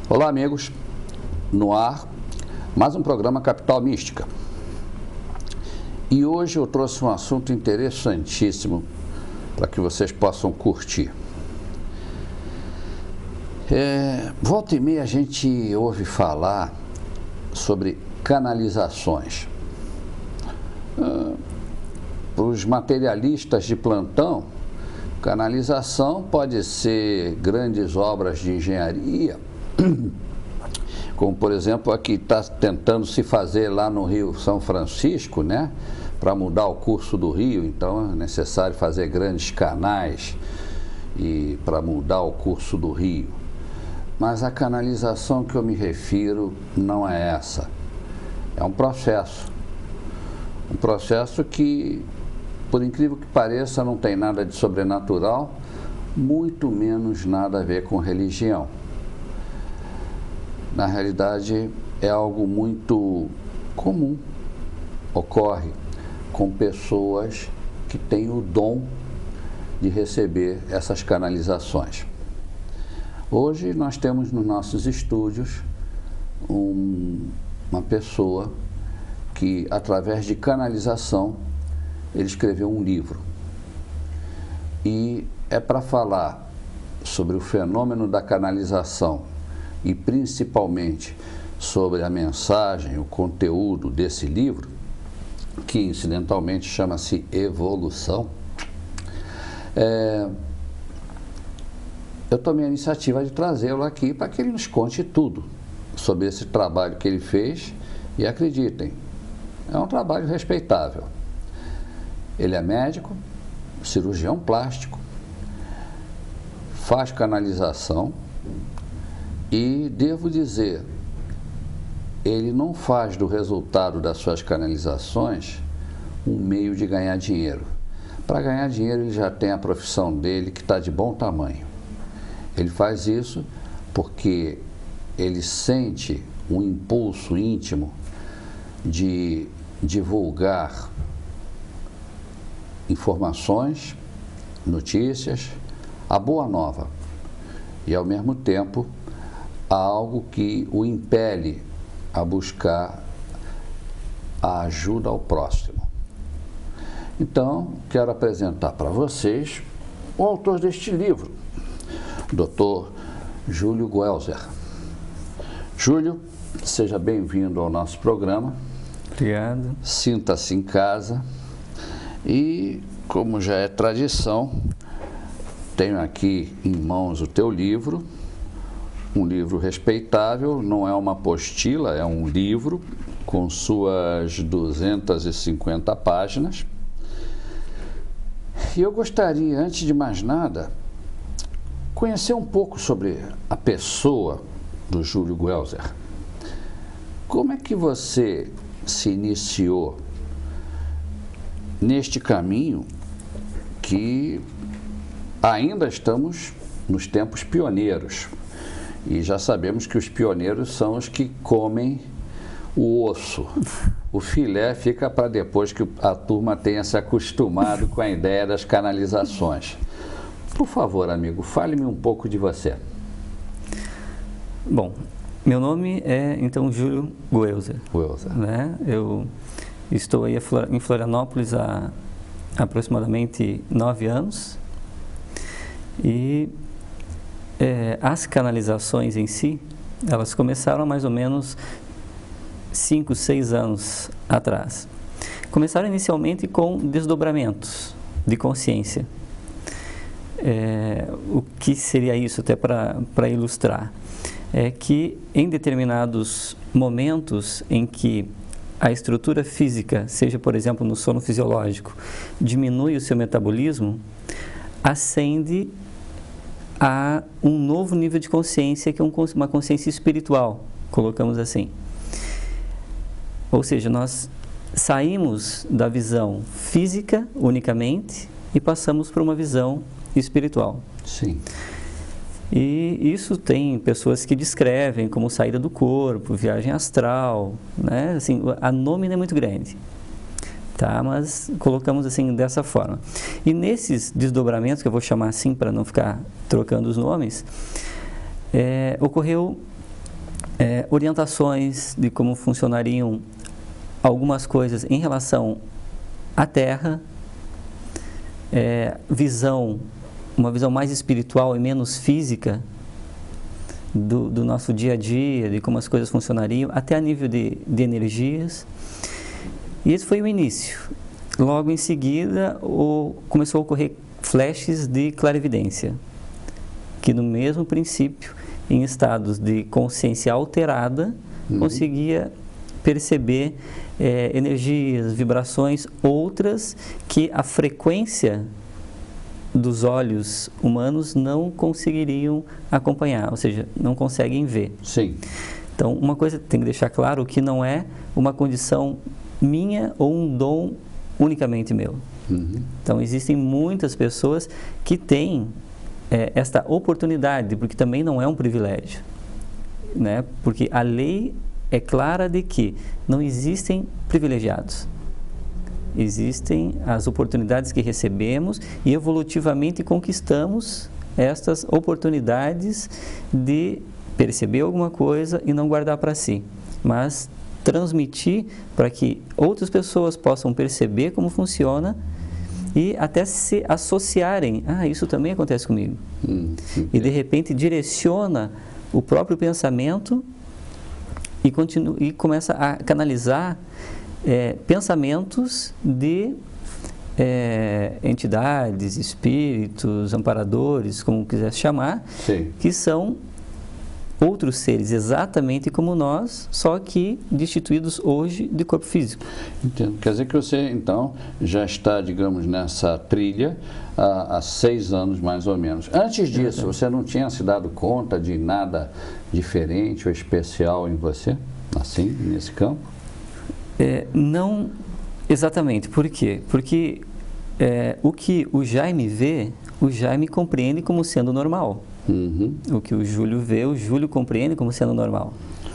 Olá, amigos, no ar, mais um programa Capital Mística. E hoje eu trouxe um assunto interessantíssimo para que vocês possam curtir. Volta e meia a gente ouve falar sobre canalizações. Para os materialistas de plantão, canalização pode ser grandes obras de engenharia, como por exemplo a que está tentando se fazer lá no Rio São Francisco, né? Para mudar o curso do rio, então é necessário fazer grandes canais e para mudar o curso do rio. Mas a canalização que eu me refiro não é essa. É um processo que, por incrível que pareça, não tem nada de sobrenatural, muito menos nada a ver com religião. Na realidade, é algo muito comum, ocorre com pessoas que têm o dom de receber essas canalizações. Hoje nós temos nos nossos estúdios uma pessoa que, através de canalização, ele escreveu um livro. E é para falar sobre o fenômeno da canalização e principalmente sobre a mensagem, o conteúdo desse livro, que incidentalmente chama-se Evolução. Eu tomei a iniciativa de trazê-lo aqui para que ele nos conte tudo sobre esse trabalho que ele fez e acreditem, é um trabalho respeitável. Ele é médico, cirurgião plástico, faz canalização e, devo dizer, ele não faz do resultado das suas canalizações um meio de ganhar dinheiro. Para ganhar dinheiro ele já tem a profissão dele que está de bom tamanho. Ele faz isso porque ele sente um impulso íntimo de divulgar informações, notícias, a boa nova e, ao mesmo tempo, algo que o impele a buscar a ajuda ao próximo. Então, quero apresentar para vocês o autor deste livro, Dr. Júlio Guelzer. Júlio, seja bem-vindo ao nosso programa. Obrigado. Sinta-se em casa e, como já é tradição, tenho aqui em mãos o teu livro, um livro respeitável, não é uma apostila, é um livro com suas 250 páginas. E eu gostaria, antes de mais nada, conhecer um pouco sobre a pessoa do Júlio Guelzer. Como é que você se iniciou neste caminho que ainda estamos nos tempos pioneiros? E já sabemos que os pioneiros são os que comem o osso. O filé fica para depois que a turma tenha se acostumado com a ideia das canalizações. Por favor, amigo, fale-me um pouco de você. Bom, meu nome é, então, Júlio Guelzer. Né? Eu estou aí em Florianópolis há aproximadamente 9 anos. E as canalizações em si, elas começaram há mais ou menos 5, 6 anos atrás. Começaram inicialmente com desdobramentos de consciência. O que seria isso, até para ilustrar? É que em determinados momentos em que a estrutura física, seja por exemplo no sono fisiológico, diminui o seu metabolismo, ascende a um novo nível de consciência, que é uma consciência espiritual, colocamos assim. Ou seja, nós saímos da visão física unicamente e passamos para uma visão espiritual. Sim. E isso tem pessoas que descrevem como saída do corpo, viagem astral, né? Assim, a nômina é muito grande. Tá? Mas colocamos assim dessa forma. E nesses desdobramentos, que eu vou chamar assim para não ficar trocando os nomes, ocorreu orientações de como funcionariam algumas coisas em relação à Terra, uma visão mais espiritual e menos física do nosso dia a dia, de como as coisas funcionariam, até a nível de energias. E esse foi o início. Logo em seguida, começou a ocorrer flashes de clarividência, que no mesmo princípio, em estados de consciência alterada, conseguia perceber energias, vibrações, outras que a frequência dos olhos humanos não conseguiriam acompanhar, ou seja, não conseguem ver. Sim. Então, uma coisa tem que deixar claro que não é uma condição minha ou um dom unicamente meu. Então, existem muitas pessoas que têm esta oportunidade, porque também não é um privilégio, né? Porque a lei é clara de que não existem privilegiados. Existem as oportunidades que recebemos e evolutivamente conquistamos estas oportunidades de perceber alguma coisa e não guardar para si, mas transmitir para que outras pessoas possam perceber como funciona e até se associarem. Isso também acontece comigo. E de repente direciona o próprio pensamento e começa a canalizar pensamentos de entidades, espíritos, amparadores, como quiser chamar, Sim. que são outros seres exatamente como nós, só que destituídos hoje de corpo físico. Entendo. Quer dizer que você, então, já está, digamos, nessa trilha há 6 anos, mais ou menos. Antes disso, você não tinha se dado conta de nada diferente ou especial em você, assim, nesse campo? Não exatamente. Por quê? Porque o que o Jaime vê, o Jaime compreende como sendo normal. O que o Júlio vê, o Júlio compreende como sendo normal.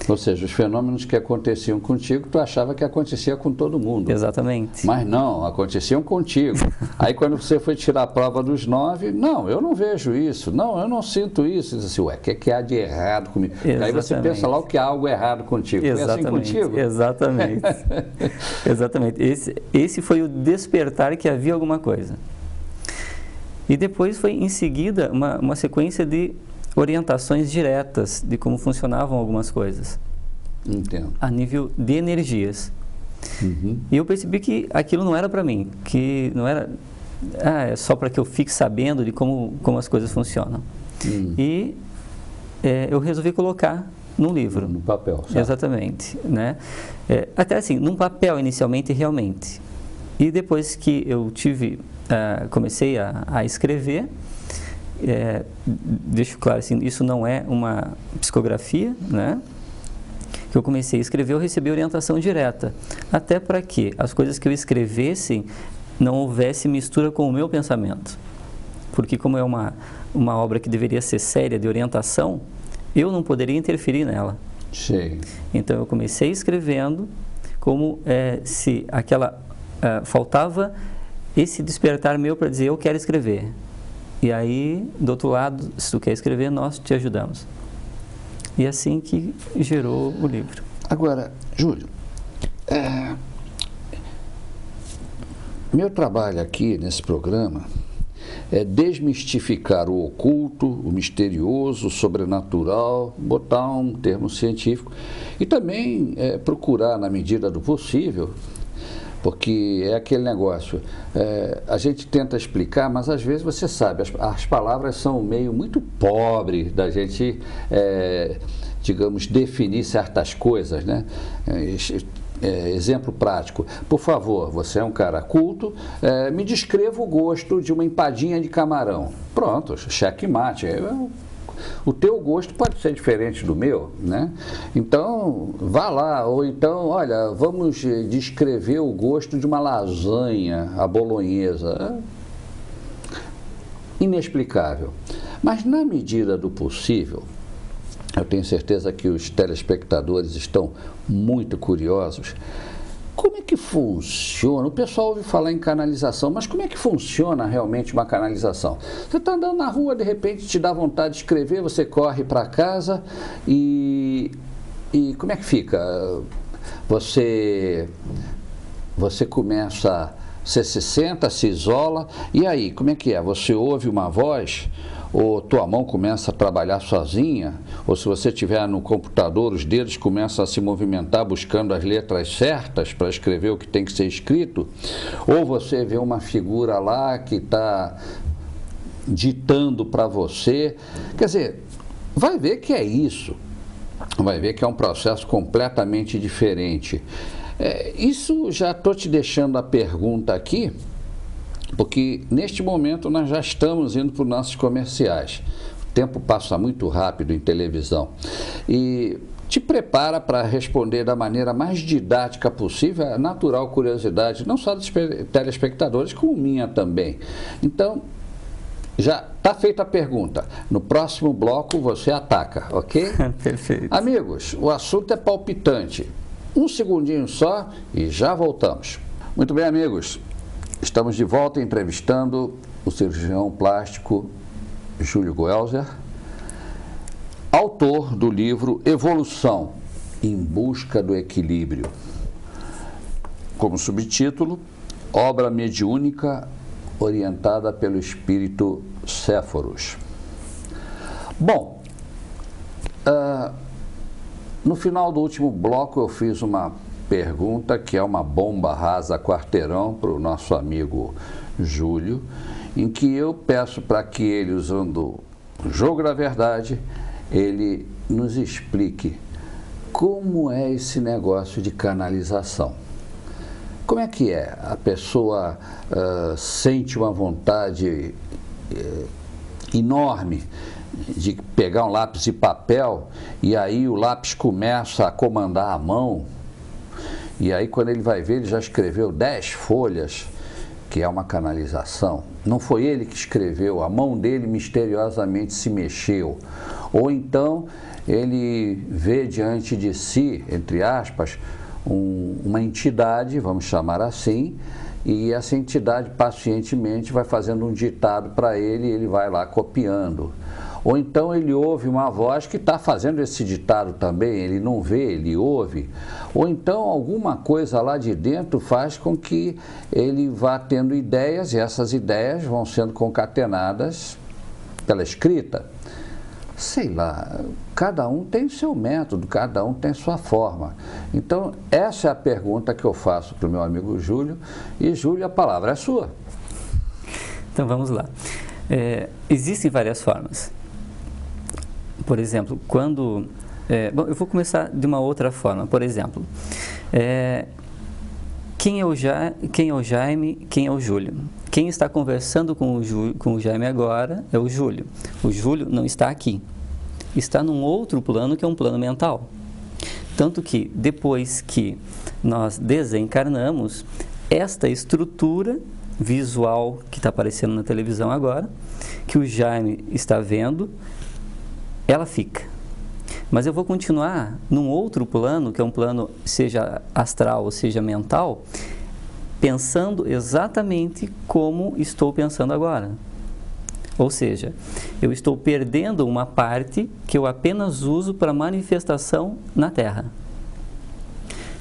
Ou seja, os fenômenos que aconteciam contigo, tu achava que acontecia com todo mundo. Exatamente. Mas não, aconteciam contigo. Aí quando você foi tirar a prova dos 9, não, eu não vejo isso, não, eu não sinto isso. Diz assim, ué, o que há de errado comigo? Aí você pensa lá o que há algo errado contigo. Exatamente. Foi assim contigo? Exatamente. Exatamente. Esse foi o despertar que havia alguma coisa. E depois foi em seguida uma sequência de orientações diretas de como funcionavam algumas coisas. Entendo. A nível de energias. E eu percebi que aquilo não era para mim, que não era é só para que eu fique sabendo de como as coisas funcionam. E eu resolvi colocar num livro. No papel, sabe? Exatamente. Né? Até assim, num papel inicialmente, realmente. E depois que eu comecei a escrever, deixo claro assim, isso não é uma psicografia, né? Que eu comecei a escrever, eu recebi orientação direta, até para que as coisas que eu escrevesse não houvesse mistura com o meu pensamento, porque como é uma obra que deveria ser séria, de orientação, eu não poderia interferir nela. Sim. Então eu comecei escrevendo como se faltava esse despertar meu para dizer, eu quero escrever. E aí, do outro lado, se tu quer escrever, nós te ajudamos. E assim que gerou o livro. Agora, Júlio, meu trabalho aqui nesse programa é desmistificar o oculto, o misterioso, o sobrenatural, botar um termo científico e também procurar, na medida do possível, porque é aquele negócio, a gente tenta explicar, mas às vezes você sabe, as palavras são um meio muito pobre da gente, digamos, definir certas coisas, né? Exemplo prático, por favor, você é um cara culto, me descreva o gosto de uma empadinha de camarão. Pronto, checkmate. O teu gosto pode ser diferente do meu, né? Então, vá lá, ou então, olha, vamos descrever o gosto de uma lasanha à bolonhesa. Inexplicável. Mas na medida do possível, eu tenho certeza que os telespectadores estão muito curiosos. Como é que funciona? O pessoal ouve falar em canalização, mas como é que funciona realmente uma canalização? Você está andando na rua, de repente te dá vontade de escrever, você corre para casa e E como é que fica? Você começa, você se senta, se isola, e aí, como é que é? Você ouve uma voz, ou tua mão começa a trabalhar sozinha, ou se você estiver no computador, os dedos começam a se movimentar buscando as letras certas para escrever o que tem que ser escrito, ou você vê uma figura lá que está ditando para você. Quer dizer, vai ver que é isso, vai ver que é um processo completamente diferente. Isso já estou te deixando a pergunta aqui, porque neste momento nós já estamos indo para os nossos comerciais. O tempo passa muito rápido em televisão. E te prepara para responder da maneira mais didática possível a natural curiosidade, não só dos telespectadores, como minha também. Então, já está feita a pergunta. No próximo bloco você ataca, ok? Perfeito. Amigos, o assunto é palpitante. Um segundinho só e já voltamos. Muito bem, amigos. Estamos de volta entrevistando o cirurgião plástico Júlio Guelzer, autor do livro Evolução, em busca do equilíbrio. Como subtítulo, obra mediúnica orientada pelo espírito Séforos. Bom, no final do último bloco eu fiz uma pergunta que é uma bomba rasa quarteirão para o nosso amigo Júlio, em que eu peço para que ele, usando o jogo da verdade, ele nos explique como é esse negócio de canalização. Como é que é? A pessoa sente uma vontade enorme de pegar um lápis e papel, e aí o lápis começa a comandar a mão, e aí quando ele vai ver, ele já escreveu 10 folhas, que é uma canalização. Não foi ele que escreveu, a mão dele misteriosamente se mexeu. Ou então ele vê diante de si, entre aspas, uma entidade, vamos chamar assim, e essa entidade pacientemente vai fazendo um ditado para ele e ele vai lá copiando. Ou então ele ouve uma voz que está fazendo esse ditado também, ele não vê, ele ouve. Ou então alguma coisa lá de dentro faz com que ele vá tendo ideias, e essas ideias vão sendo concatenadas pela escrita. Sei lá, cada um tem o seu método, cada um tem sua forma. Então, essa é a pergunta que eu faço para o meu amigo Júlio. E, Júlio, a palavra é sua. Então, vamos lá. Existem várias formas. Por exemplo, quando... bom, eu vou começar de uma outra forma. Por exemplo, quem é o Jaime, quem é o Júlio? Quem está conversando com o Jaime agora é o Júlio. O Júlio não está aqui. Está num outro plano, que é um plano mental. Tanto que, depois que nós desencarnamos, esta estrutura visual que está aparecendo na televisão agora, que o Jaime está vendo, ela fica. Mas eu vou continuar num outro plano, que é um plano, seja astral ou seja mental, pensando exatamente como estou pensando agora. Ou seja, eu estou perdendo uma parte que eu apenas uso para manifestação na Terra.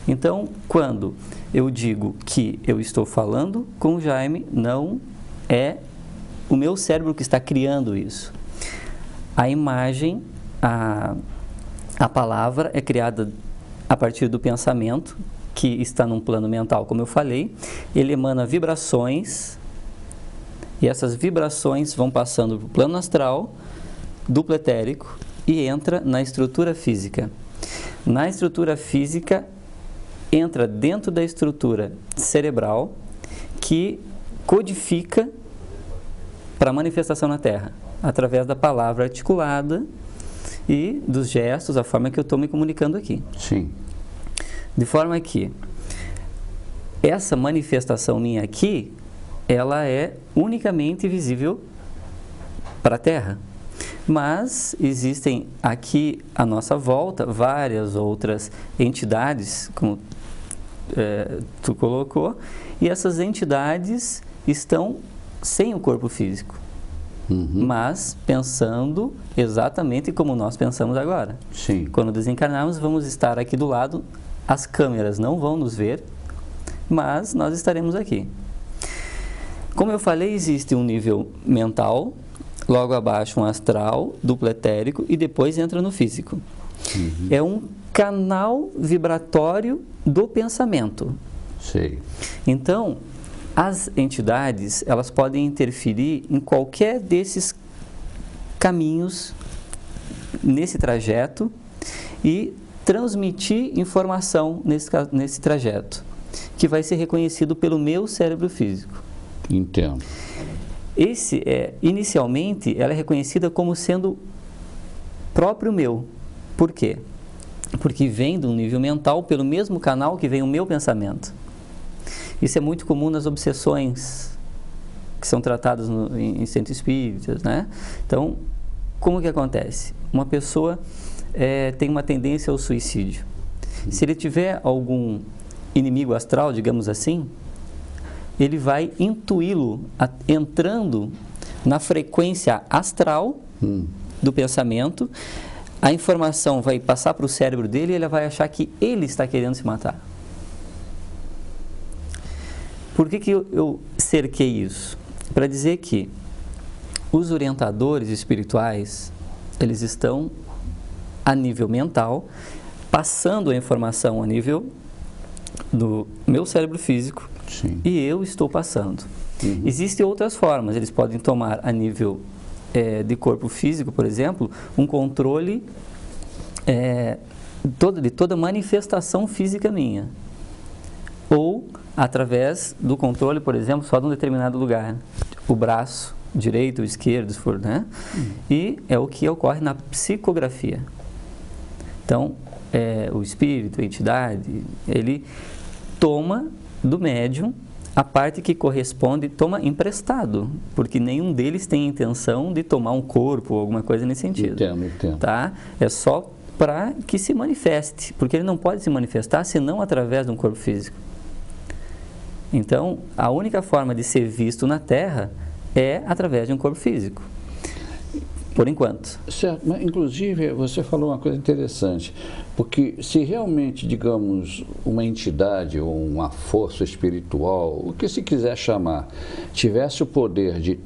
Então, quando eu digo que eu estou falando com o Jaime, não é o meu cérebro que está criando isso. A imagem, a palavra é criada a partir do pensamento, que está num plano mental, como eu falei. Ele emana vibrações, e essas vibrações vão passando para o plano astral, duplo etérico, e entra na estrutura física. Na estrutura física, entra dentro da estrutura cerebral, que codifica para manifestação na Terra, através da palavra articulada e dos gestos, a forma que eu estou me comunicando aqui. Sim. De forma que essa manifestação minha aqui, ela é unicamente visível para a Terra. Mas existem aqui à nossa volta várias outras entidades, como tu colocou, e essas entidades estão sem o corpo físico. mas pensando exatamente como nós pensamos agora. Sim. Quando desencarnarmos, vamos estar aqui do lado, as câmeras não vão nos ver, mas nós estaremos aqui. Como eu falei, existe um nível mental, logo abaixo um astral, duplo etérico e depois entra no físico. É um canal vibratório do pensamento. Sei. Então, as entidades, elas podem interferir em qualquer desses caminhos, nesse trajeto, e transmitir informação nesse trajeto, que vai ser reconhecido pelo meu cérebro físico. Entendo. Inicialmente, ela é reconhecida como sendo próprio meu. Por quê? Porque vem de um nível mental pelo mesmo canal que vem o meu pensamento. Isso é muito comum nas obsessões que são tratadas em centros espíritas, né? Então, como que acontece? Uma pessoa tem uma tendência ao suicídio. Se ele tiver algum inimigo astral, digamos assim, ele vai intuí-lo entrando na frequência astral do pensamento. A informação vai passar para o cérebro dele e ele vai achar que ele está querendo se matar. Por que eu cerquei isso? Para dizer que os orientadores espirituais, eles estão a nível mental, passando a informação a nível do meu cérebro físico. Sim. E eu estou passando. Existem outras formas, eles podem tomar a nível de corpo físico, por exemplo, um controle de toda manifestação física minha. Ou através do controle, por exemplo, só de um determinado lugar, o braço direito ou esquerdo, se for, né? E é o que ocorre na psicografia. Então, o espírito, a entidade, ele toma do médium a parte que corresponde, toma emprestado, porque nenhum deles tem intenção de tomar um corpo ou alguma coisa nesse sentido. Entendo. Tá? É só para que se manifeste, porque ele não pode se manifestar senão através de um corpo físico. Então, a única forma de ser visto na Terra é através de um corpo físico, por enquanto. Certo, mas inclusive você falou uma coisa interessante, porque se realmente, digamos, uma entidade ou uma força espiritual, o que se quiser chamar, tivesse o poder de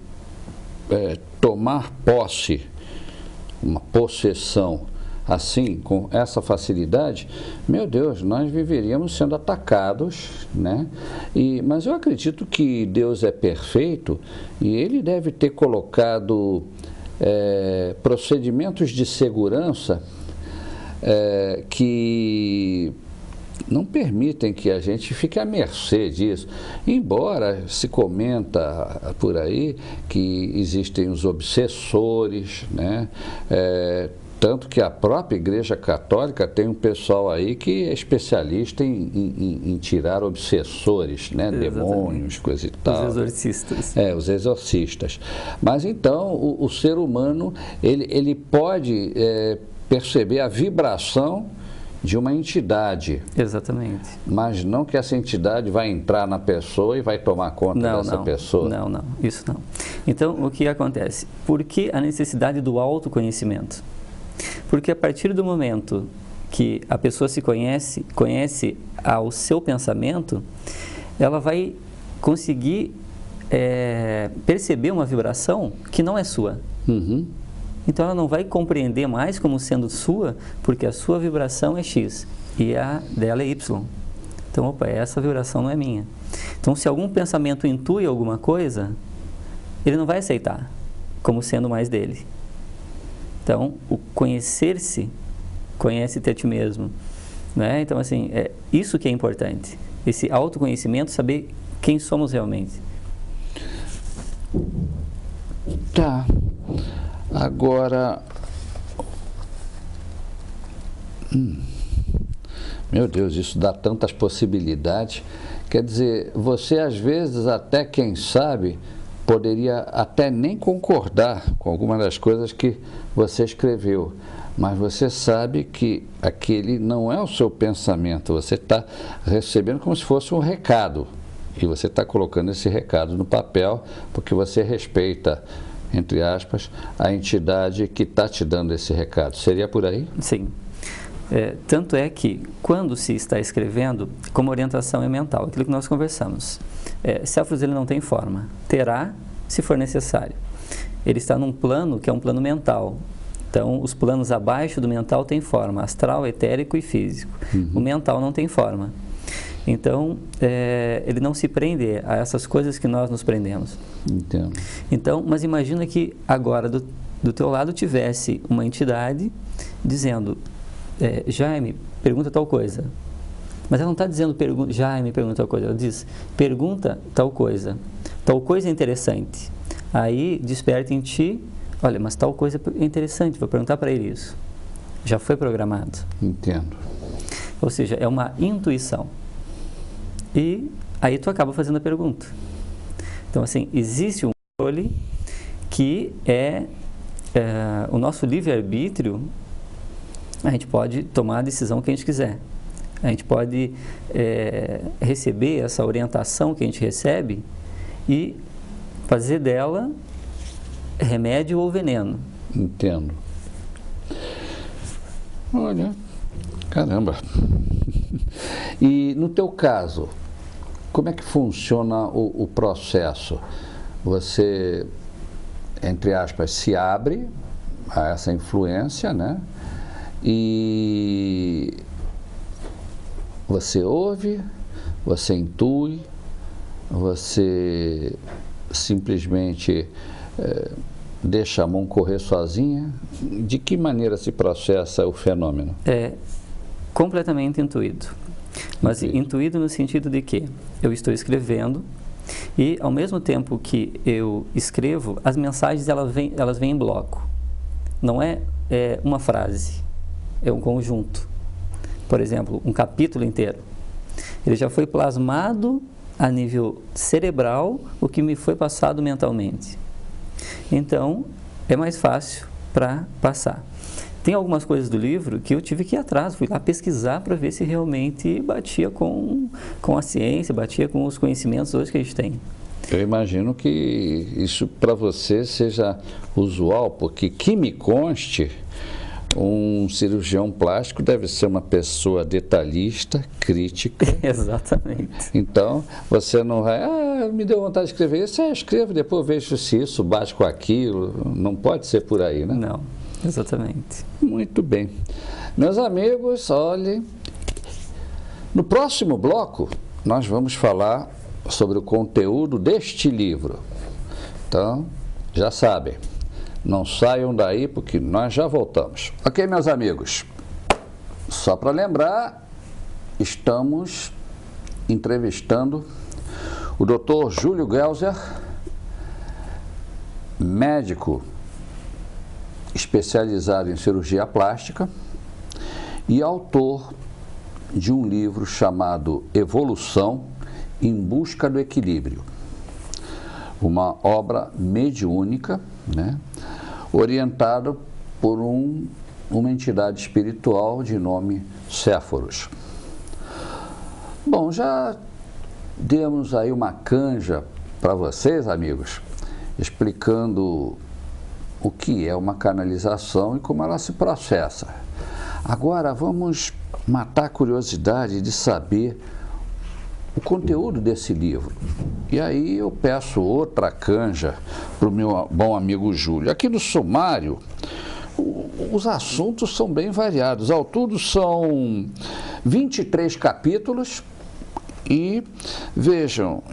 tomar posse, uma possessão, assim, com essa facilidade, meu Deus, nós viveríamos sendo atacados, né? Mas eu acredito que Deus é perfeito e Ele deve ter colocado procedimentos de segurança que não permitem que a gente fique à mercê disso. Embora se comenta por aí que existem os obsessores, né? Tanto que a própria Igreja Católica tem um pessoal aí que é especialista em tirar obsessores, né? Demônios, coisa e tal. Os exorcistas. Os exorcistas. Mas então, o ser humano, ele pode perceber a vibração de uma entidade. Exatamente. Mas não que essa entidade vai entrar na pessoa e vai tomar conta dessa pessoa. Não, isso não. Então, o que acontece? Por que a necessidade do autoconhecimento? Porque a partir do momento que a pessoa se conhece ao seu pensamento, ela vai conseguir perceber uma vibração que não é sua. Então ela não vai compreender mais como sendo sua, porque a sua vibração é X e a dela é Y. Então, opa, essa vibração não é minha. Então, se algum pensamento intui alguma coisa, ele não vai aceitar como sendo mais dele. Então, o conhecer-se, conhece-te a ti mesmo, né? Então, assim, é isso que é importante. Esse autoconhecimento, saber quem somos realmente. Tá. Agora, meu Deus, isso dá tantas possibilidades. Quer dizer, você às vezes até, quem sabe, poderia até nem concordar com alguma das coisas que você escreveu, mas você sabe que aquele não é o seu pensamento, você está recebendo como se fosse um recado, e você está colocando esse recado no papel porque você respeita entre aspas, a entidade que está te dando esse recado. Seria por aí? Sim. Tanto é que, quando se está escrevendo, como orientação é mental, aquilo que nós conversamos. Céfalos ele não tem forma, terá se for necessário. Ele está num plano que é um plano mental. Então, os planos abaixo do mental têm forma, astral, etérico e físico. O mental não tem forma. Então, ele não se prende a essas coisas que nós nos prendemos. Entendo. Então, mas imagina que agora do teu lado tivesse uma entidade dizendo, Jaime, pergunta tal coisa. Mas ela não está dizendo, Jaime, pergunta tal coisa. Ela diz, pergunta tal coisa é interessante. Aí desperta em ti, olha, mas tal coisa é interessante, vou perguntar para ele isso. Já foi programado. Entendo. Ou seja, é uma intuição. E aí tu acaba fazendo a pergunta. Então, assim, existe um controle que o nosso livre-arbítrio. A gente pode tomar a decisão que a gente quiser. A gente pode receber essa orientação que a gente recebe e fazer dela remédio ou veneno. Entendo. Olha, caramba. E no teu caso, como é que funciona o processo? Você, entre aspas, se abre a essa influência, né? E você ouve, você intui, você simplesmente deixa a mão correr sozinha. De que maneira se processa o fenômeno? Completamente intuído. Mas intuído no sentido de que eu estou escrevendo e, ao mesmo tempo que eu escrevo, as mensagens elas vêm em bloco. Não é uma frase. É um conjunto. Por exemplo, um capítulo inteiro. Ele já foi plasmado a nível cerebral o que me foi passado mentalmente. Então, é mais fácil para passar. Tem algumas coisas do livro que eu tive que ir atrás, fui lá pesquisar para ver se realmente batia com a ciência, batia com os conhecimentos hoje que a gente tem. Eu imagino que isso para você seja usual, porque que me conste, um cirurgião plástico deve ser uma pessoa detalhista, crítica. Exatamente. Então, você não vai, me deu vontade de escrever isso, escrevo, depois vejo se isso bate com aquilo. Não pode ser por aí, né? Não, exatamente. Muito bem. Meus amigos, olhem, no próximo bloco nós vamos falar sobre o conteúdo deste livro. Então, já sabem. Não saiam daí porque nós já voltamos. Ok, meus amigos? Só para lembrar, estamos entrevistando o Dr. Júlio Gelser, médico especializado em cirurgia plástica e autor de um livro chamado Evolução em Busca do Equilíbrio. Uma obra mediúnica, né, orientada por uma entidade espiritual de nome Céfalos. Bom, já demos aí uma canja para vocês, amigos, explicando o que é uma canalização e como ela se processa. Agora vamos matar a curiosidade de saber o conteúdo desse livro. E aí eu peço outra canja para o meu bom amigo Júlio. Aqui no sumário, os assuntos são bem variados. Ao todo são 23 capítulos e, vejam,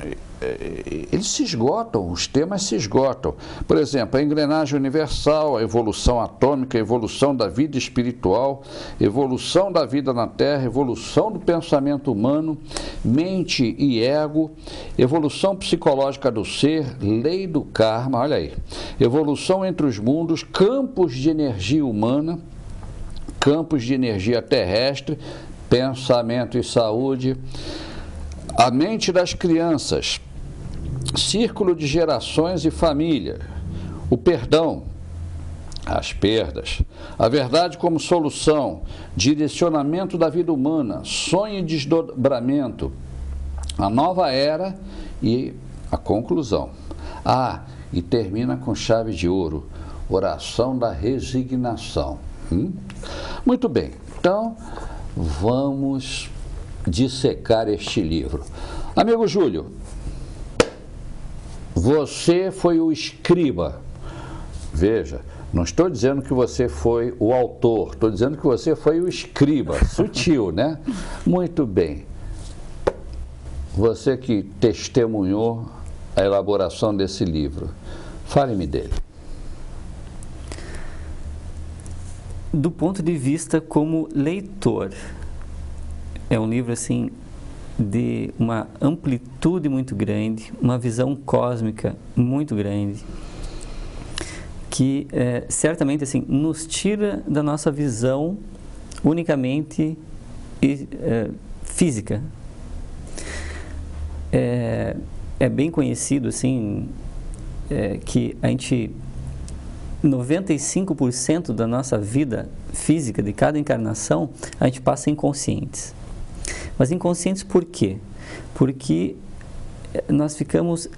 eles se esgotam, os temas se esgotam. Por exemplo, a engrenagem universal, a evolução atômica, a evolução da vida espiritual, evolução da vida na Terra, evolução do pensamento humano, mente e ego, evolução psicológica do ser, lei do karma, olha aí, evolução entre os mundos, campos de energia humana, campos de energia terrestre, pensamento e saúde, a mente das crianças, círculo de gerações e família, o perdão, as perdas, a verdade como solução, direcionamento da vida humana, sonho e desdobramento, a nova era e a conclusão. e termina com chave de ouro, oração da resignação. Muito bem, então vamos dissecar este livro. Amigo Júlio, você foi o escriba. Veja, não estou dizendo que você foi o autor, estou dizendo que você foi o escriba. Sutil, né? Muito bem. Você que testemunhou a elaboração desse livro, fale-me dele. Do ponto de vista como leitor, é um livro assim de uma amplitude muito grande, uma visão cósmica muito grande, que certamente assim nos tira da nossa visão unicamente física. É bem conhecido assim que a gente 95% da nossa vida física, de cada encarnação, a gente passa inconscientes. Mas inconscientes por quê? Porque nós ficamos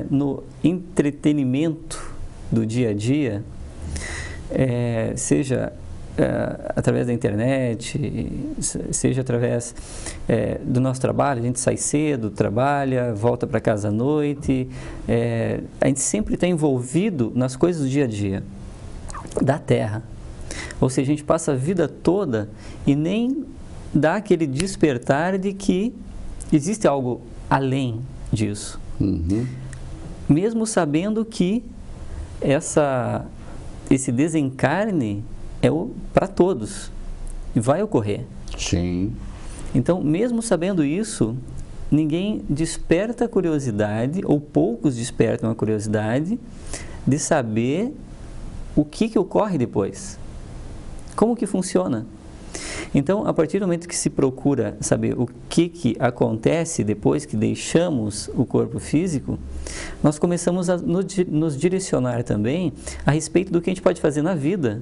no entretenimento do dia a dia, seja através da internet, seja através do nosso trabalho. A gente sai cedo, trabalha, volta para casa à noite, a gente sempre está envolvido nas coisas do dia a dia, da Terra. Ou seja, a gente passa a vida toda e nem dá aquele despertar de que existe algo além disso. Mesmo sabendo que esse desencarne é para todos e vai ocorrer. Sim. Então, mesmo sabendo isso, ninguém desperta a curiosidade, ou poucos despertam a curiosidade de saber o que ocorre depois. Como que funciona? Então, a partir do momento que se procura saber o que acontece depois que deixamos o corpo físico, nós começamos a nos direcionar também a respeito do que a gente pode fazer na vida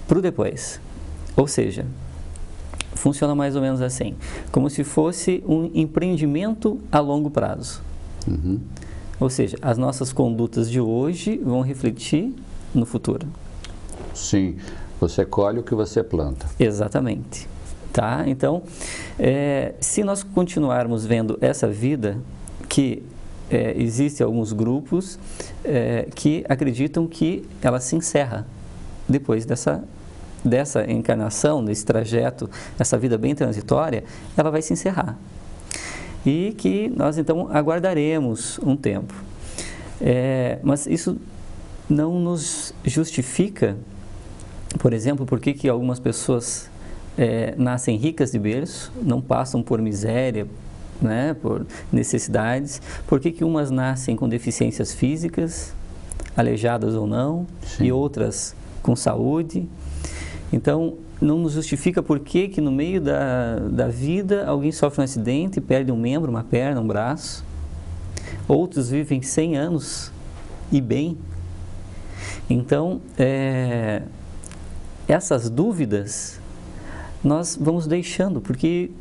para o depois. Ou seja, funciona mais ou menos assim, como se fosse um empreendimento a longo prazo. Ou seja, as nossas condutas de hoje vão refletir no futuro. Sim, você colhe o que você planta. Exatamente. Tá? Então, se nós continuarmos vendo essa vida, que existem alguns grupos que acreditam que ela se encerra depois dessa encarnação, desse trajeto, essa vida bem transitória, ela vai se encerrar. E que nós então aguardaremos um tempo. Mas isso não nos justifica, por exemplo, por que algumas pessoas nascem ricas de berço, não passam por miséria, né, por necessidades, por que umas nascem com deficiências físicas, aleijadas ou não, Sim. e outras com saúde. Então, não nos justifica por que no meio da vida alguém sofre um acidente e perde um membro, uma perna, um braço. Outros vivem 100 anos e bem. Então, essas dúvidas nós vamos deixando, porque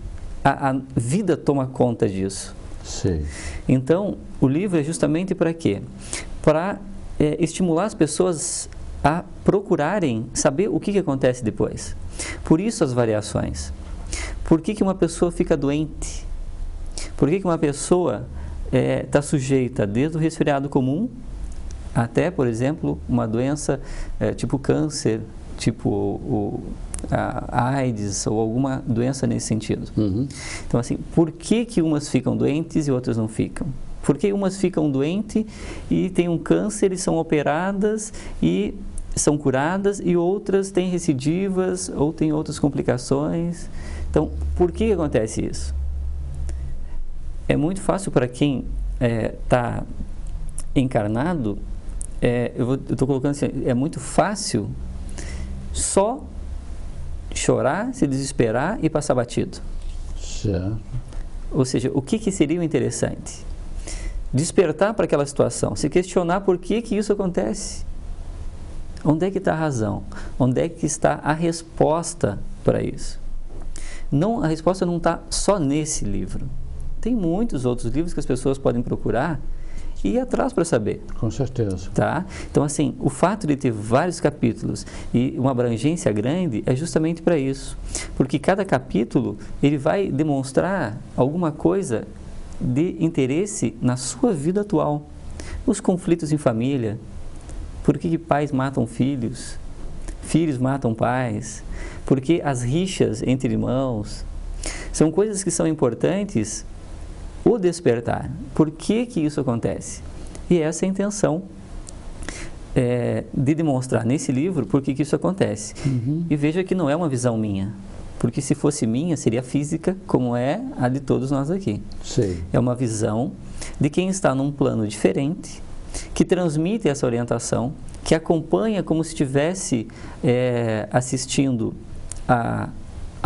a vida toma conta disso. Sim. Então, o livro é justamente para quê? Para estimular as pessoas a procurarem saber o que acontece depois. Por isso as variações. Por que uma pessoa fica doente? Por que uma pessoa está sujeita desde o resfriado comum até, por exemplo, uma doença tipo câncer, tipo a AIDS ou alguma doença nesse sentido. Então, assim, por que umas ficam doentes e outras não ficam? Por que umas ficam doentes e têm um câncer e são operadas e são curadas e outras têm recidivas ou têm outras complicaçes? Então, por que acontece isso? É muito fácil para quem está encarnado, eu estou colocando assim, é muito fácil só chorar, se desesperar e passar batido. Certo. Ou seja, o que seria o interessante? Despertar para aquela situação, se questionar por que isso acontece. Onde é que está a razão? Onde é que está a resposta para isso? A resposta não está só nesse livro. tem muitos outros livros que as pessoas podem procurar e ir atrás para saber. Com certeza. Tá? Então, assim, o fato de ter vários capítulos e uma abrangência grande é justamente para isso. Porque cada capítulo, ele vai demonstrar alguma coisa de interesse na sua vida atual. Os conflitos em família, por que pais matam filhos, filhos matam pais, por que as rixas entre irmãos, são coisas que são importantes o despertar. Por que isso acontece? E essa é a intenção de demonstrar nesse livro por que isso acontece. E veja que não é uma visão minha, porque se fosse minha, seria física, como é a de todos nós aqui. Sim. É uma visão de quem está num plano diferente, que transmite essa orientação, que acompanha como se estivesse assistindo a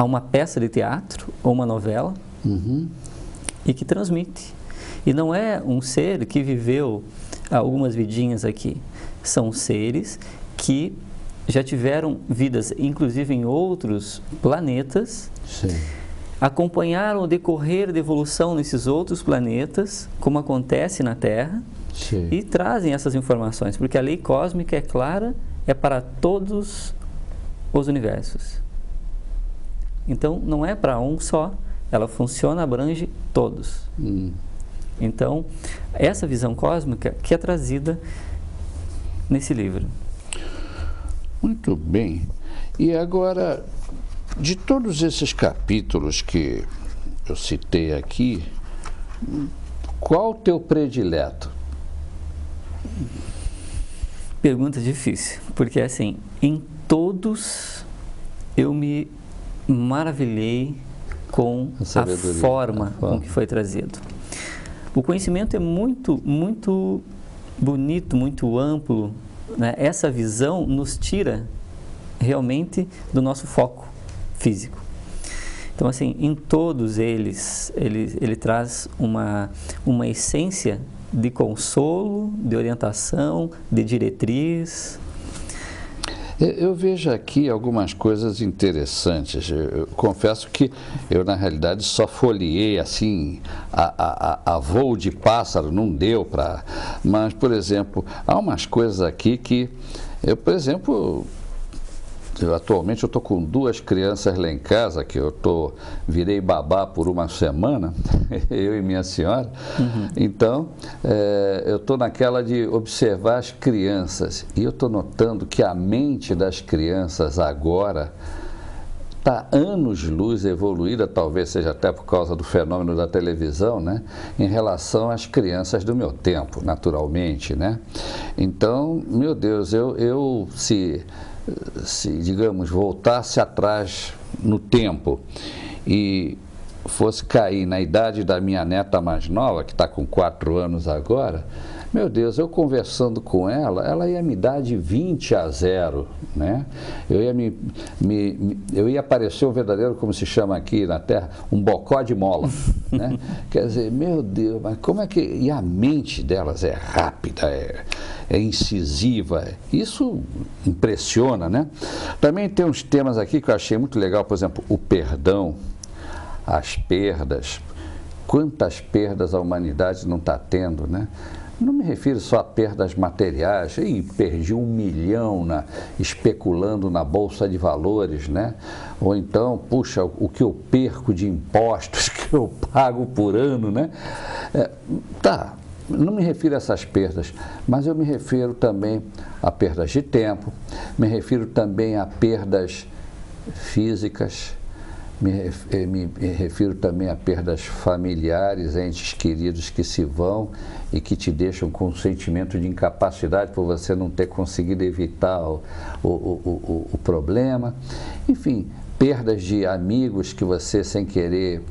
uma peça de teatro ou uma novela, e que transmite. E não é um ser que viveu algumas vidinhas aqui. São seres que já tiveram vidas, inclusive em outros planetas, Sim. acompanharam o decorrer da evolução nesses outros planetas, como acontece na Terra, Sim. e trazem essas informações, porque a lei cósmica é clara, é para todos os universos. Então, não é para um só, ela funciona, abrange todos. Então, essa visão cósmica que é trazida nesse livro. Muito bem. E agora, de todos esses capítulos que eu citei aqui, qual o teu predileto? Pergunta difícil, porque assim, em todos eu me maravilhei com a forma com que foi trazido. O conhecimento é muito, muito bonito, muito amplo, né? Essa visão nos tira realmente do nosso foco físico. Então, assim, em todos eles, ele traz uma essência de consolo, de orientação, de diretriz. Eu vejo aqui algumas coisas interessantes. Eu confesso que eu, na realidade, só folheei assim, a voo de pássaro, não deu para... Mas, por exemplo, há umas coisas aqui que... Eu, por exemplo, atualmente eu estou com 2 crianças lá em casa, que virei babá por uma semana, eu e minha senhora. Então, eu estou naquela de observar as crianças, e eu estou notando que a mente das crianças agora está anos-luz evoluída, talvez seja até por causa do fenômeno da televisão, né, em relação às crianças do meu tempo, naturalmente, né. Então, meu Deus, se digamos, voltasse atrás no tempo e fosse cair na idade da minha neta mais nova, que está com 4 anos agora, meu Deus, eu conversando com ela ia me dar de 20-0, né? Eu ia parecer um verdadeiro, como se chama aqui na Terra, um bocó de mola, né? Quer dizer, meu Deus, mas como é que... E a mente delas é rápida, é incisiva, isso impressiona, né? Também tem uns temas aqui que eu achei muito legal, por exemplo, o perdão, as perdas, quantas perdas a humanidade não está tendo, né? Não me refiro só a perdas materiais, perdi 1 milhão especulando na Bolsa de Valores, né? Ou então, puxa, o que eu perco de impostos que eu pago por ano, né? Não me refiro a essas perdas, mas eu me refiro também a perdas de tempo, me refiro também a perdas físicas, me refiro também a perdas familiares, entes queridos que se vão e que te deixam com um sentimento de incapacidade por você não ter conseguido evitar o problema. Enfim, perdas de amigos que você sem querer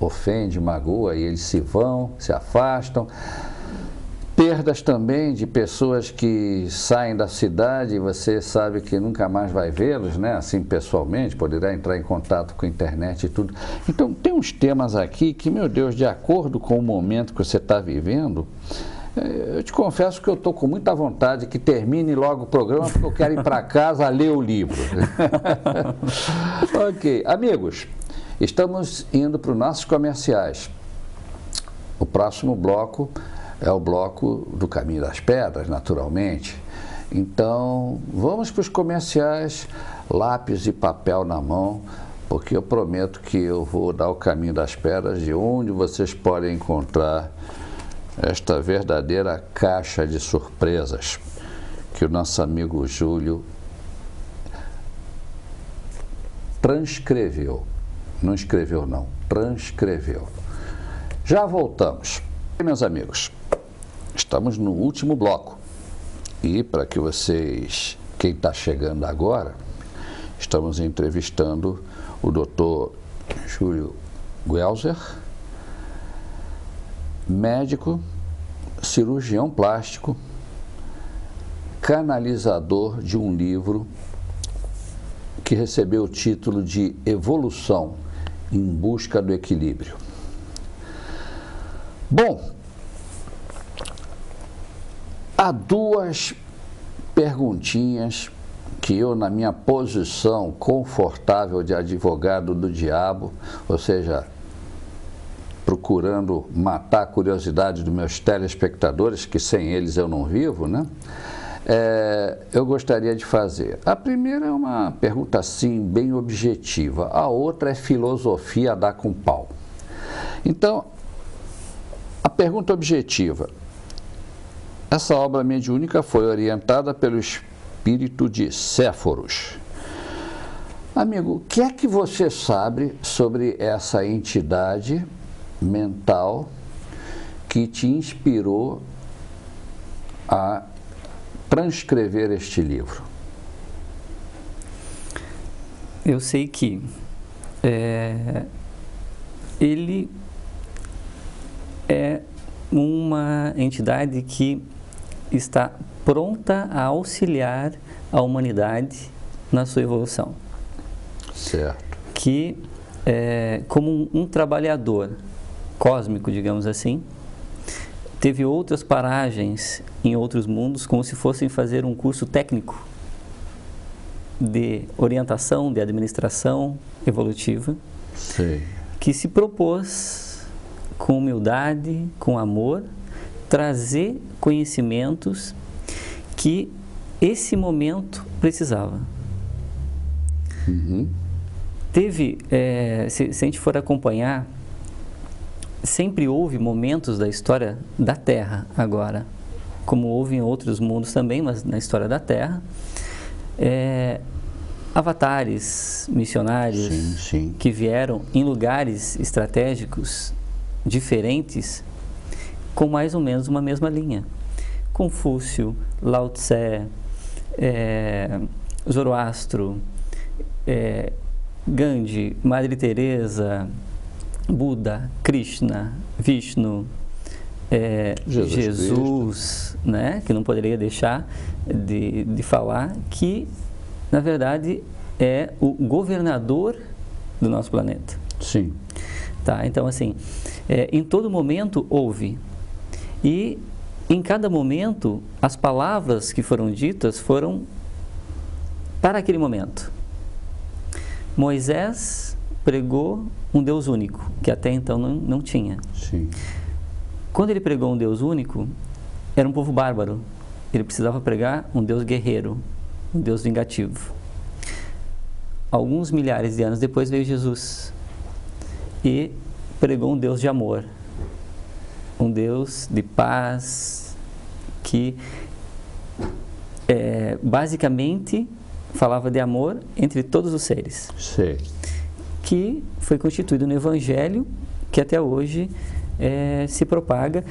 ofende, magoa e eles se vão, se afastam. Perdas também de pessoas que saem da cidade e você sabe que nunca mais vai vê-los, né? Assim, pessoalmente, poderá entrar em contato com a internet e tudo. Então, tem uns temas aqui que, meu Deus, de acordo com o momento que você está vivendo, eu te confesso que eu estou com muita vontade que termine logo o programa, porque eu quero ir para casa ler o livro. Ok, amigos, estamos indo para os nossos comerciais. próximo bloco é o bloco do Caminho das Pedras, naturalmente. Então, vamos para os comerciais, lápis e papel na mão, porque eu prometo que eu vou dar o Caminho das Pedras de onde vocês podem encontrar esta verdadeira caixa de surpresas que o nosso amigo Júlio transcreveu. Não escreveu não, transcreveu. Já voltamos. Meus amigos, estamos no último bloco. E para que vocês, quem está chegando agora, estamos entrevistando o Dr. Júlio Guelzer, médico, cirurgião plástico, canalizador de um livro que recebeu o título de Evolução em Busca do Equilíbrio. Bom, há duas perguntinhas que eu, na minha posição confortável de advogado do diabo, ou seja, procurando matar a curiosidade dos meus telespectadores, que sem eles eu não vivo, né? Eu gostaria de fazer. A primeira é uma pergunta assim, bem objetiva. A outra é filosofia a dar com pau. Então, a pergunta objetiva. Essa obra mediúnica foi orientada pelo espírito de Séforos. Amigo, o que é que você sabe sobre essa entidade mental que te inspirou a transcrever este livro? Eu sei que ele é uma entidade que está pronta a auxiliar a humanidade na sua evolução. Certo. Que, como um trabalhador cósmico, digamos assim, teve outras paragens em outros mundos, como se fossem fazer um curso técnico de orientação, de administração evolutiva, Sim. que se propôs, com humildade, com amor, trazer conhecimentos que esse momento precisava. Uhum. Teve, se a gente for acompanhar, sempre houve momentos da história da Terra agora, como houve em outros mundos também, mas na história da Terra, avatares, missionários, Sim, sim. que vieram em lugares estratégicos diferentes, com mais ou menos uma mesma linha. Confúcio, Lao Tse, Zoroastro, Gandhi, Madre Teresa, Buda, Krishna, Vishnu, Jesus, né? Que não poderia deixar de falar, que na verdade é o governador do nosso planeta. Sim. Tá? Então, assim, em todo momento houve, e em cada momento as palavras que foram ditas foram para aquele momento. Moisés pregou um Deus único, que até então não tinha. Sim. Quando ele pregou um Deus único, era um povo bárbaro. Ele precisava pregar um Deus guerreiro, um Deus vingativo. Alguns milhares de anos depois veio Jesus e pregou um Deus de amor, um Deus de paz, que basicamente falava de amor entre todos os seres. Sim. Que foi constituído no Evangelho, que até hoje se propaga.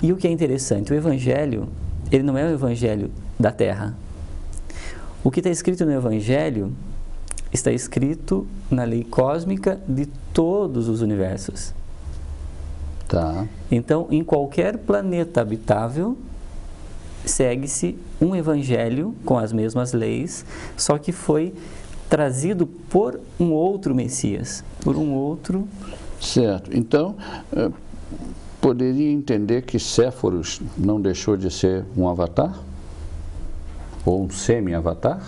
E o que é interessante, o Evangelho, ele não é o Evangelho da Terra. O que está escrito no Evangelho está escrito na lei cósmica de todos os universos. Tá. Então, em qualquer planeta habitável, segue-se um Evangelho com as mesmas leis, só que foi trazido por um outro Messias, por um outro... Certo. Então, poderia entender que Séforos não deixou de ser um avatar? Ou um semi-avatar?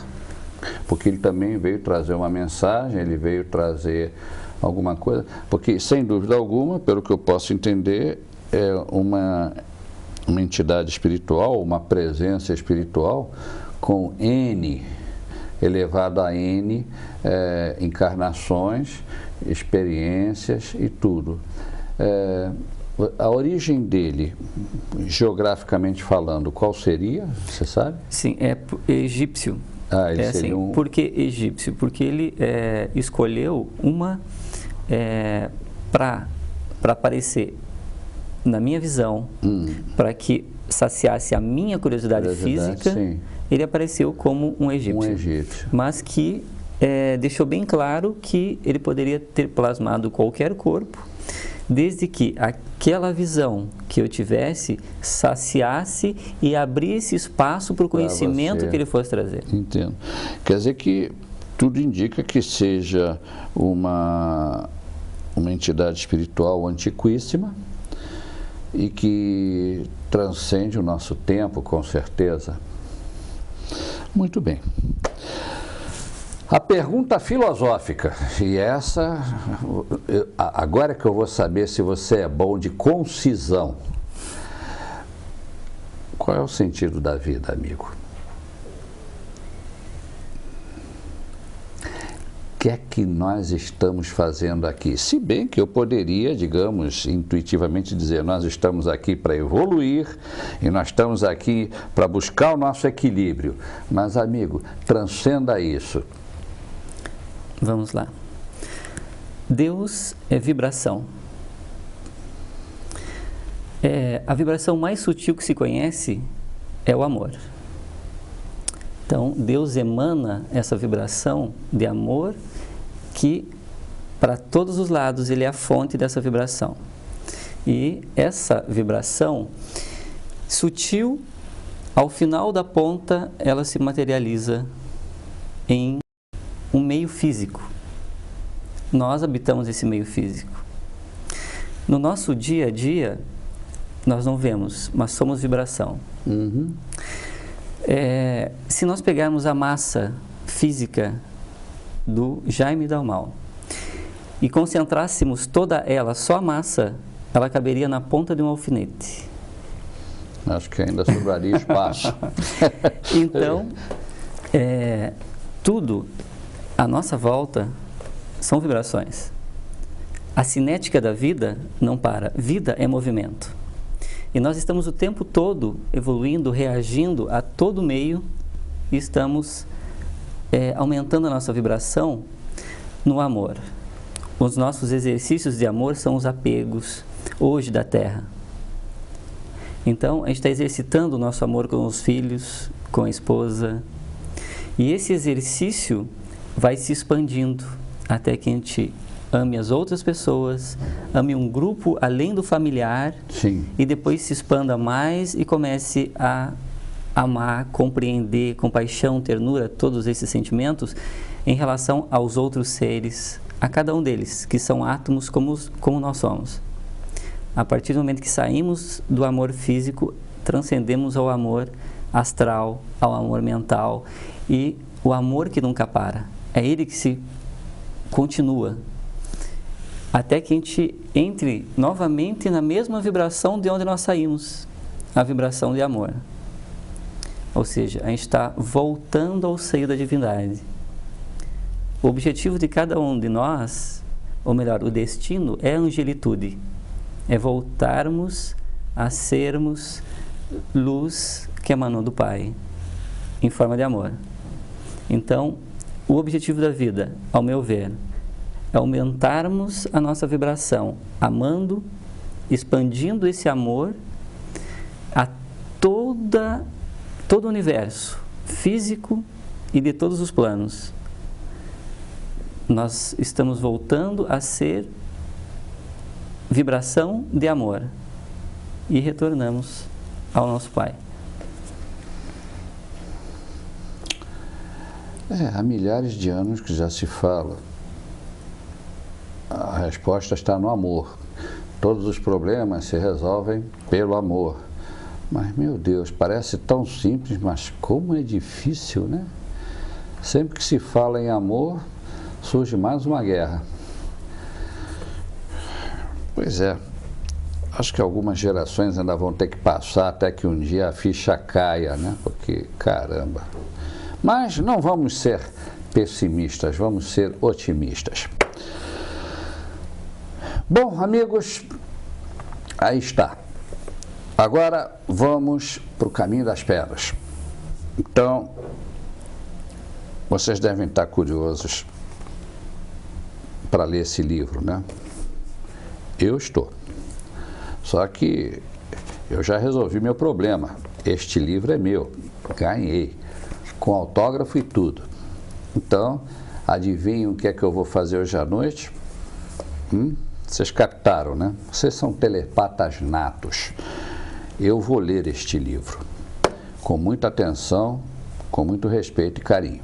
Porque ele também veio trazer uma mensagem, ele veio trazer alguma coisa. Porque, sem dúvida alguma, pelo que eu posso entender, é uma entidade espiritual, uma presença espiritual com N elevado a N encarnações, experiências e tudo. A origem dele, geograficamente falando, qual seria? Você sabe? Sim, é egípcio. Ele seria assim, por que egípcio? Porque ele escolheu uma para aparecer na minha visão, para que saciasse a minha curiosidade física, sim. Ele apareceu como um egípcio. Mas que deixou bem claro que ele poderia ter plasmado qualquer corpo, desde que aquela visão que eu tivesse saciasse e abrisse espaço para o conhecimento que ele fosse trazer. Entendo. Quer dizer que tudo indica que seja uma entidade espiritual antiquíssima e que transcende o nosso tempo, com certeza. Muito bem. A pergunta filosófica, e essa, agora que eu vou saber se você é bom de concisão. Qual é o sentido da vida, amigo? O que é que nós estamos fazendo aqui? Se bem que eu poderia, digamos, intuitivamente dizer, nós estamos aqui para evoluir e nós estamos aqui para buscar o nosso equilíbrio. Mas, amigo, transcenda isso. Vamos lá. Deus é vibração. A vibração mais sutil que se conhece é o amor. Então, Deus emana essa vibração de amor que, para todos os lados, Ele é a fonte dessa vibração. E essa vibração sutil, ao final da ponta, ela se materializa em um meio físico. Nós habitamos esse meio físico. No nosso dia a dia, nós não vemos, mas somos vibração. Se nós pegarmos a massa física do Jaime Dalmau e concentrássemos toda ela, só a massa, ela caberia na ponta de um alfinete. Acho que ainda sobraria espaço. Então, tudo à nossa volta são vibrações. A cinética da vida não para. Vida é movimento. E nós estamos o tempo todo evoluindo, reagindo a todo meio e estamos aumentando a nossa vibração no amor. Os nossos exercícios de amor são os apegos, hoje da Terra. Então, a gente está exercitando o nosso amor com os filhos, com a esposa. E esse exercício vai se expandindo até que a gente ame as outras pessoas, ame um grupo além do familiar. Sim. E depois se expanda mais e comece a amar, compreender, compaixão, ternura, todos esses sentimentos em relação aos outros seres, a cada um deles, que são átomos como nós somos. A partir do momento que saímos do amor físico, transcendemos ao amor astral, ao amor mental e o amor que nunca para. É ele que se continua até que a gente entre novamente na mesma vibração de onde nós saímos, a vibração de amor. Ou seja, a gente está voltando ao seio da divindade. O objetivo de cada um de nós, ou melhor, o destino é a angelitude. É voltarmos a sermos luz que emanou do Pai, em forma de amor. Então, o objetivo da vida, ao meu ver, é aumentarmos a nossa vibração, amando, expandindo esse amor a todo o universo físico e de todos os planos. Nós estamos voltando a ser vibração de amor e retornamos ao nosso Pai. Há milhares de anos que já se fala. A resposta está no amor. Todos os problemas se resolvem pelo amor. Mas, meu Deus, parece tão simples, mas como é difícil, né? Sempre que se fala em amor, surge mais uma guerra. Pois é, acho que algumas gerações ainda vão ter que passar até que um dia a ficha caia, né? Porque, caramba. Mas não vamos ser pessimistas, vamos ser otimistas. Bom, amigos, aí está. Agora vamos para o caminho das pedras. Então, vocês devem estar curiosos para ler esse livro, né? Eu estou. Só que eu já resolvi meu problema. Este livro é meu. Ganhei. Com autógrafo e tudo. Então, adivinhem o que é que eu vou fazer hoje à noite? Vocês captaram, né? Vocês são telepatas natos. Eu vou ler este livro com muita atenção, com muito respeito e carinho.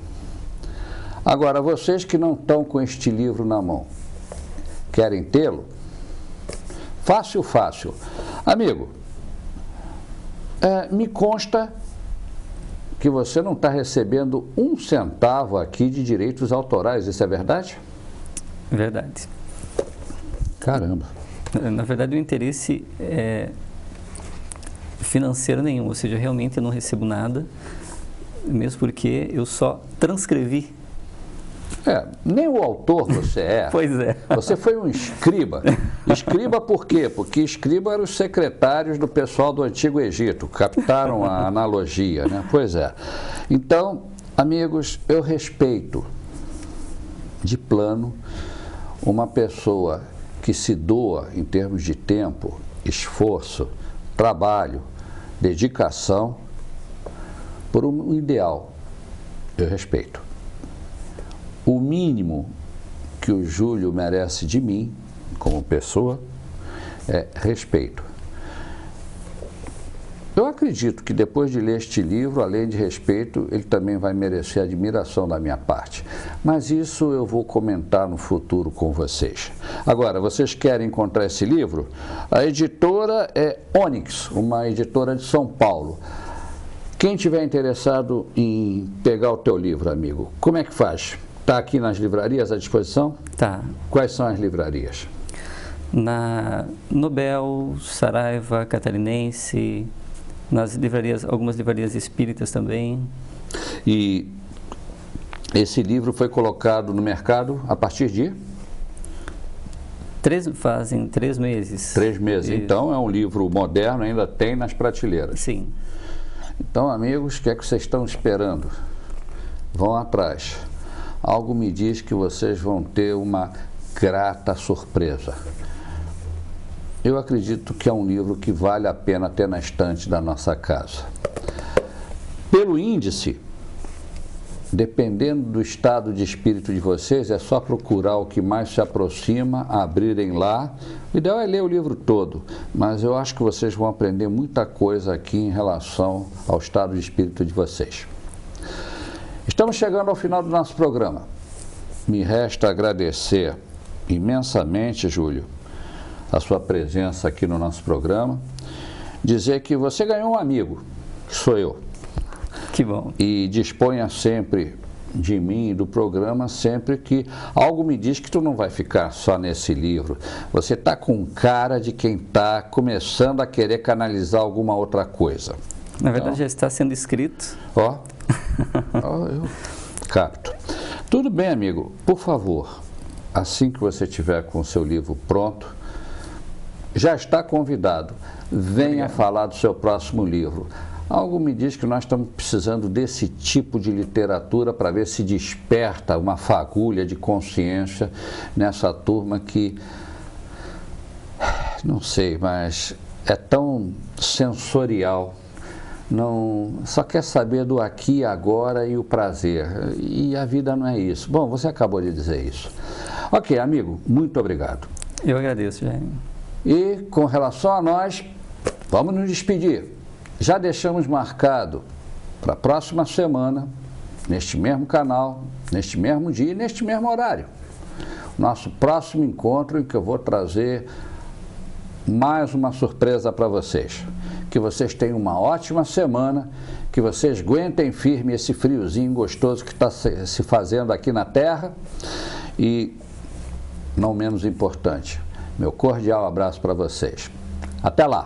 Agora, vocês que não estão com este livro na mão, querem tê-lo? Fácil, fácil. Amigo, me consta que você não está recebendo 1 centavo aqui de direitos autorais, isso é verdade? Verdade. Caramba. Na verdade, o interesse é financeiro nenhum, ou seja, realmente eu não recebo nada, mesmo porque eu só transcrevi. Nem o autor você é. Pois é. Você foi um escriba. Escriba por quê? Porque escriba eram os secretários do pessoal do Antigo Egito. Captaram a analogia, né? Pois é. Então, amigos, eu respeito de plano uma pessoa que se doa em termos de tempo, esforço, trabalho, dedicação, por um ideal. Eu respeito. O mínimo que o Júlio merece de mim, como pessoa, é respeito. Eu acredito que depois de ler este livro, além de respeito, ele também vai merecer admiração da minha parte. Mas isso eu vou comentar no futuro com vocês. Agora, vocês querem encontrar esse livro? A editora é Onyx, uma editora de São Paulo. Quem tiver interessado em pegar o teu livro, amigo, como é que faz? Está aqui nas livrarias à disposição? Tá. Quais são as livrarias? Na Nobel, Saraiva, Catarinense, nas livrarias, algumas livrarias espíritas também. E esse livro foi colocado no mercado a partir de? Fazem 3 meses. 3 meses. Isso. Então é um livro moderno, ainda tem nas prateleiras. Sim. Então, amigos, o que é que vocês estão esperando? Vão atrás. Algo me diz que vocês vão ter uma grata surpresa. Eu acredito que é um livro que vale a pena ter na estante da nossa casa. Pelo índice, dependendo do estado de espírito de vocês, é só procurar o que mais se aproxima, abrirem lá. O ideal é ler o livro todo, mas eu acho que vocês vão aprender muita coisa aqui em relação ao estado de espírito de vocês. Estamos chegando ao final do nosso programa. Me resta agradecer imensamente, Júlio, a sua presença aqui no nosso programa. Dizer que você ganhou um amigo, que sou eu. Que bom. E disponha sempre de mim e do programa sempre que algo me diz que tu não vai ficar só nesse livro. Você está com cara de quem está começando a querer canalizar alguma outra coisa. Na verdade, já está sendo escrito. Eu capto. Tudo bem, amigo. Por favor, assim que você tiver com o seu livro pronto, já está convidado. Venha falar do seu próximo livro. Algo me diz que nós estamos precisando desse tipo de literatura para ver se desperta uma fagulha de consciência nessa turma que, não sei, mas é tão sensorial. Não, só quer saber do aqui e agora e o prazer. E a vida não é isso. Bom, você acabou de dizer isso. Ok, amigo, muito obrigado. Eu agradeço, Jaime. E com relação a nós, vamos nos despedir. Já deixamos marcado para a próxima semana, neste mesmo canal, neste mesmo dia e neste mesmo horário. Nosso próximo encontro em que eu vou trazer mais uma surpresa para vocês. Que vocês tenham uma ótima semana, que vocês aguentem firme esse friozinho gostoso que está se fazendo aqui na Terra. E, não menos importante, meu cordial abraço para vocês. Até lá!